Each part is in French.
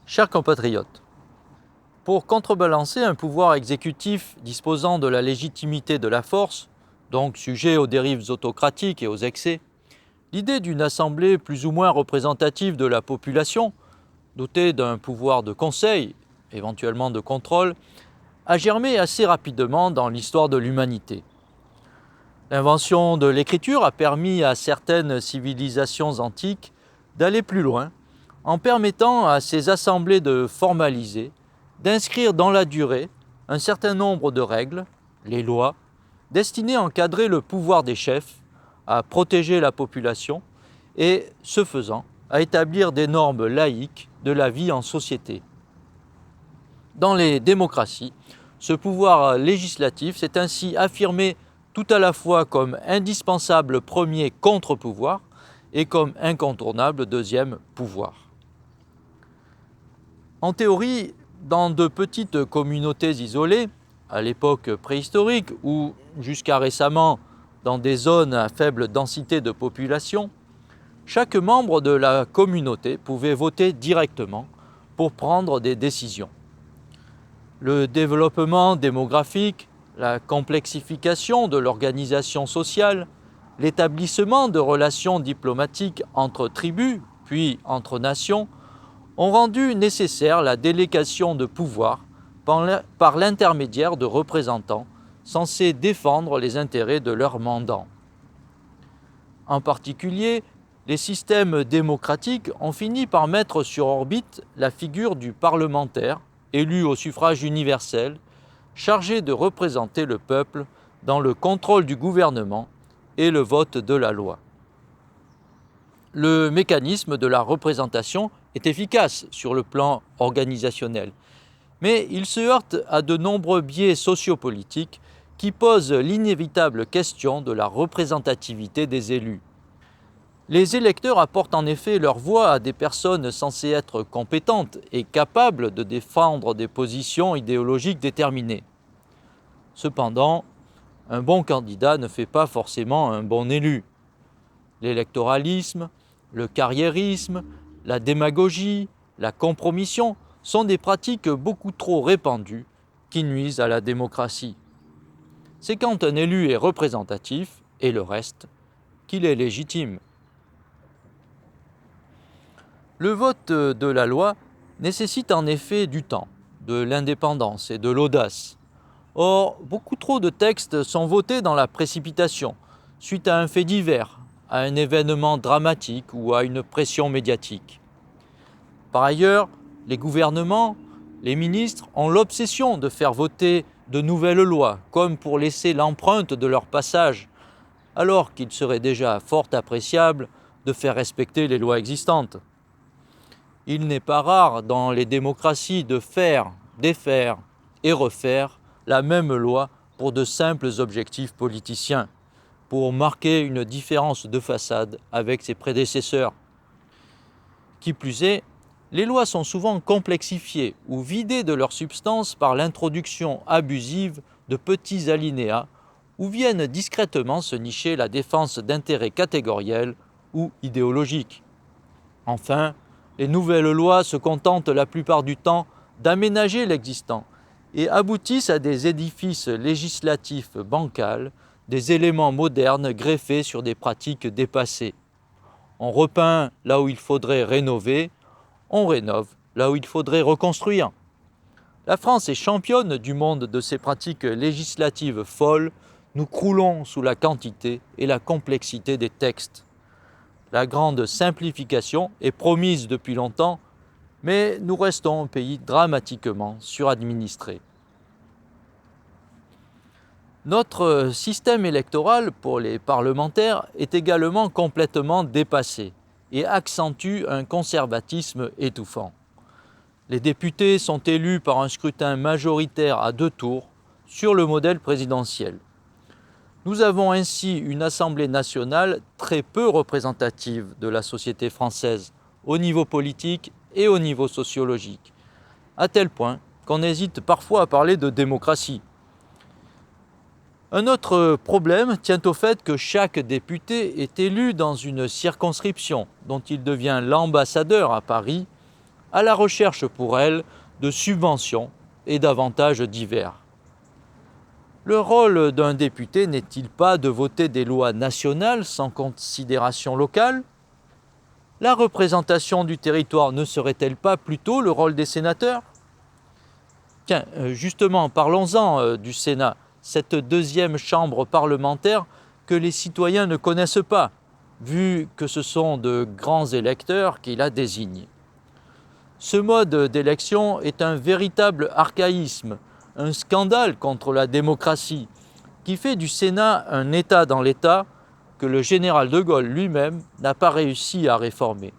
Chers compatriotes, pour contrebalancer un pouvoir exécutif disposant de la légitimité de la force, donc sujet aux dérives autocratiques et aux excès, l'idée d'une assemblée plus ou moins représentative de la population, dotée d'un pouvoir de conseil, éventuellement de contrôle, a germé assez rapidement dans l'histoire de l'humanité. L'invention de l'écriture a permis à certaines civilisations antiques d'aller plus loin en permettant à ces assemblées de formaliser, d'inscrire dans la durée un certain nombre de règles, les lois, destinées à encadrer le pouvoir des chefs, à protéger la population et, ce faisant, à établir des normes laïques de la vie en société. Dans les démocraties, ce pouvoir législatif s'est ainsi affirmé tout à la fois comme indispensable premier contre-pouvoir et comme incontournable deuxième pouvoir. En théorie, dans de petites communautés isolées, à l'époque préhistorique ou jusqu'à récemment dans des zones à faible densité de population, chaque membre de la communauté pouvait voter directement pour prendre des décisions. Le développement démographique, la complexification de l'organisation sociale, l'établissement de relations diplomatiques entre tribus, puis entre nations, ont rendu nécessaire la délégation de pouvoir par l'intermédiaire de représentants censés défendre les intérêts de leurs mandants. En particulier, les systèmes démocratiques ont fini par mettre sur orbite la figure du parlementaire, élu au suffrage universel, chargé de représenter le peuple dans le contrôle du gouvernement et le vote de la loi. Le mécanisme de la représentation est efficace sur le plan organisationnel, mais il se heurte à de nombreux biais sociopolitiques qui posent l'inévitable question de la représentativité des élus. Les électeurs apportent en effet leur voix à des personnes censées être compétentes et capables de défendre des positions idéologiques déterminées. Cependant, un bon candidat ne fait pas forcément un bon élu. L'électoralisme, le carriérisme, la démagogie, la compromission sont des pratiques beaucoup trop répandues qui nuisent à la démocratie. C'est quand un élu est représentatif, et le reste, qu'il est légitime. Le vote de la loi nécessite en effet du temps, de l'indépendance et de l'audace. Or, beaucoup trop de textes sont votés dans la précipitation, suite à un fait divers, à un événement dramatique ou à une pression médiatique. Par ailleurs, les gouvernements, les ministres ont l'obsession de faire voter de nouvelles lois, comme pour laisser l'empreinte de leur passage, alors qu'il serait déjà fort appréciable de faire respecter les lois existantes. Il n'est pas rare dans les démocraties de faire, défaire et refaire la même loi pour de simples objectifs politiciens, pour marquer une différence de façade avec ses prédécesseurs. Qui plus est, les lois sont souvent complexifiées ou vidées de leur substance par l'introduction abusive de petits alinéas où viennent discrètement se nicher la défense d'intérêts catégoriels ou idéologiques. Enfin, les nouvelles lois se contentent la plupart du temps d'aménager l'existant et aboutissent à des édifices législatifs bancals, des éléments modernes greffés sur des pratiques dépassées. On repeint là où il faudrait rénover, on rénove là où il faudrait reconstruire. La France est championne du monde de ces pratiques législatives folles. Nous croulons sous la quantité et la complexité des textes. La grande simplification est promise depuis longtemps, mais nous restons un pays dramatiquement suradministré. Notre système électoral pour les parlementaires est également complètement dépassé et accentue un conservatisme étouffant. Les députés sont élus par un scrutin majoritaire à 2 tours sur le modèle présidentiel. Nous avons ainsi une Assemblée nationale très peu représentative de la société française au niveau politique et au niveau sociologique, à tel point qu'on hésite parfois à parler de démocratie. Un autre problème tient au fait que chaque député est élu dans une circonscription dont il devient l'ambassadeur à Paris, à la recherche pour elles de subventions et d'avantages divers. Le rôle d'un député n'est-il pas de voter des lois nationales sans considération locale? La représentation du territoire ne serait-elle pas plutôt le rôle des sénateurs? Tiens, justement, parlons-en du Sénat, cette deuxième chambre parlementaire que les citoyens ne connaissent pas, vu que ce sont de grands électeurs qui la désignent. Ce mode d'élection est un véritable archaïsme, un scandale contre la démocratie, qui fait du Sénat un État dans l'État que le général de Gaulle lui-même n'a pas réussi à réformer.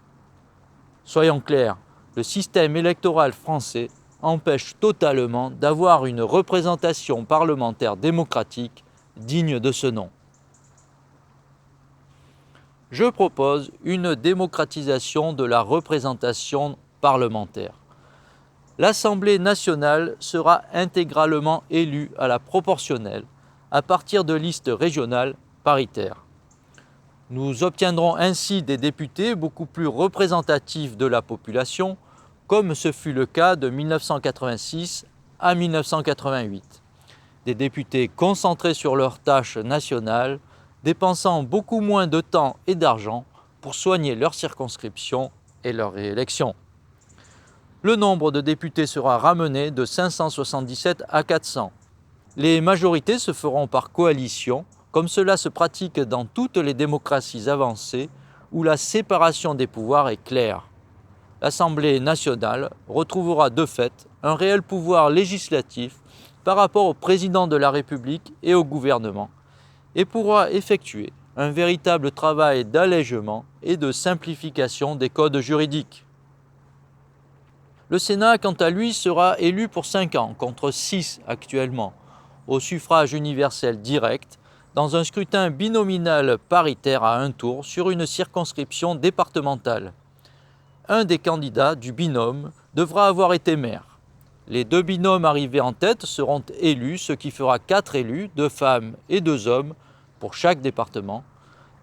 Soyons clairs, le système électoral français empêche totalement d'avoir une représentation parlementaire démocratique digne de ce nom. Je propose une démocratisation de la représentation parlementaire. L'Assemblée nationale sera intégralement élue à la proportionnelle à partir de listes régionales paritaires. Nous obtiendrons ainsi des députés beaucoup plus représentatifs de la population, comme ce fut le cas de 1986 à 1988. Des députés concentrés sur leurs tâches nationales, dépensant beaucoup moins de temps et d'argent pour soigner leur circonscription et leur réélection. Le nombre de députés sera ramené de 577 à 400. Les majorités se feront par coalition, comme cela se pratique dans toutes les démocraties avancées où la séparation des pouvoirs est claire. L'Assemblée nationale retrouvera de fait un réel pouvoir législatif par rapport au président de la République et au gouvernement et pourra effectuer un véritable travail d'allègement et de simplification des codes juridiques. Le Sénat, quant à lui, sera élu pour 5 ans, contre 6 actuellement, au suffrage universel direct, dans un scrutin binominal paritaire à un tour sur une circonscription départementale. Un des candidats du binôme devra avoir été maire. Les 2 binômes arrivés en tête seront élus, ce qui fera 4 élus, 2 femmes et 2 hommes, pour chaque département,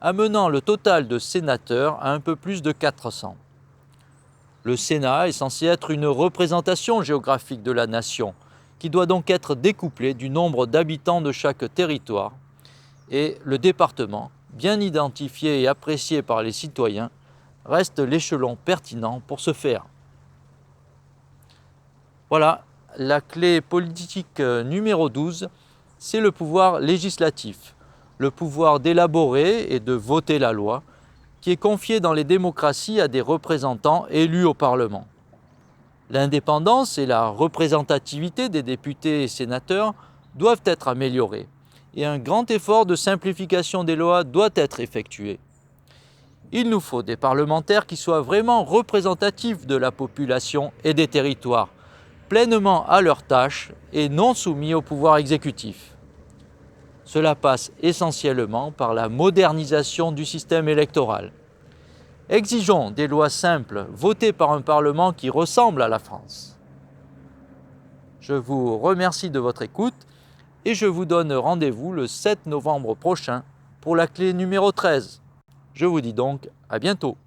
amenant le total de sénateurs à un peu plus de 400. Le Sénat est censé être une représentation géographique de la nation, qui doit donc être découplée du nombre d'habitants de chaque territoire, et le département, bien identifié et apprécié par les citoyens, reste l'échelon pertinent pour ce faire. Voilà, la clé politique numéro 12, c'est le pouvoir législatif, le pouvoir d'élaborer et de voter la loi, qui est confié dans les démocraties à des représentants élus au Parlement. L'indépendance et la représentativité des députés et sénateurs doivent être améliorées, et un grand effort de simplification des lois doit être effectué. Il nous faut des parlementaires qui soient vraiment représentatifs de la population et des territoires, pleinement à leurs tâches et non soumis au pouvoir exécutif. Cela passe essentiellement par la modernisation du système électoral. Exigeons des lois simples votées par un Parlement qui ressemble à la France. Je vous remercie de votre écoute et je vous donne rendez-vous le 7 novembre prochain pour la clé numéro 13. Je vous dis donc à bientôt.